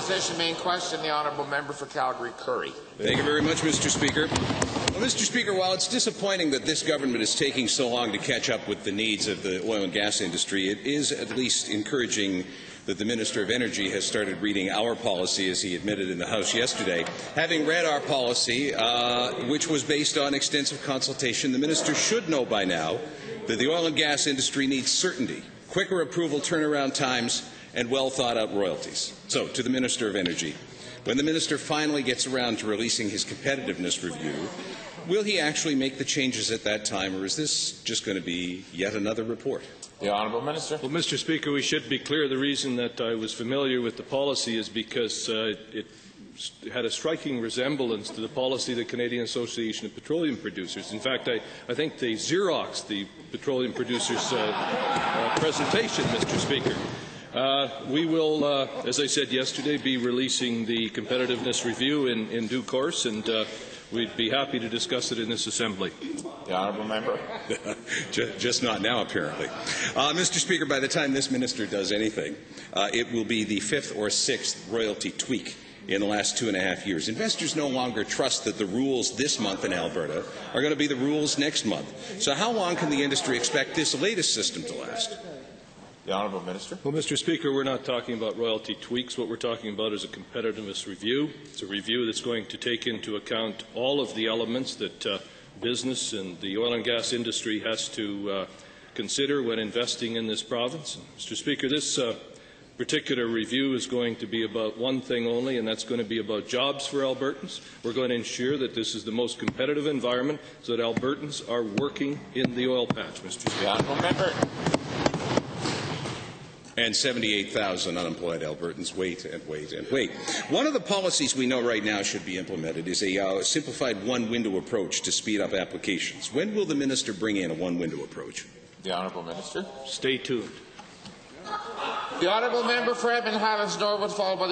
opposition, main question, the honourable member for Calgary-Currie. Thank you very much, Mr. Speaker. Well, Mr. Speaker, while it's disappointing that this government is taking so long to catch up with the needs of the oil and gas industry, it is at least encouraging that the Minister of Energy has started reading our policy, as he admitted in the House yesterday. Having read our policy, which was based on extensive consultation, the Minister should know by now that the oil and gas industry needs certainty, quicker approval turnaround times, and well-thought-out royalties. So, to the Minister of Energy, when the Minister finally gets around to releasing his competitiveness review, will he actually make the changes at that time, or is this just going to be yet another report? The Honourable Minister. Well, Mr. Speaker, we should be clear. The reason that I was familiar with the policy is because it had a striking resemblance to the policy of the Canadian Association of Petroleum Producers. In fact, I think they Xeroxed the petroleum producers' presentation, Mr. Speaker. We will, as I said yesterday, be releasing the competitiveness review in due course, and we'd be happy to discuss it in this Assembly. The honourable member. Just not now, apparently. Mr. Speaker, by the time this minister does anything, it will be the 5th or 6th royalty tweak in the last 2.5 years. Investors no longer trust that the rules this month in Alberta are going to be the rules next month. So how long can the industry expect this latest system to last? The Honourable Minister. Well, Mr. Speaker, we're not talking about royalty tweaks. What we're talking about is a competitiveness review. It's a review that's going to take into account all of the elements that business and the oil and gas industry has to consider when investing in this province. And, Mr. Speaker, this particular review is going to be about one thing only, and that's going to be about jobs for Albertans. We're going to ensure that this is the most competitive environment so that Albertans are working in the oil patch, Mr. Speaker. The Honourable Member. And 78,000 unemployed Albertans wait and wait and wait. One of the policies we know right now should be implemented is a simplified one-window approach to speed up applications. When will the minister bring in a one-window approach? The Honourable Minister. Stay tuned. The Honourable Member for Edmund Highlands Norwood, followed by the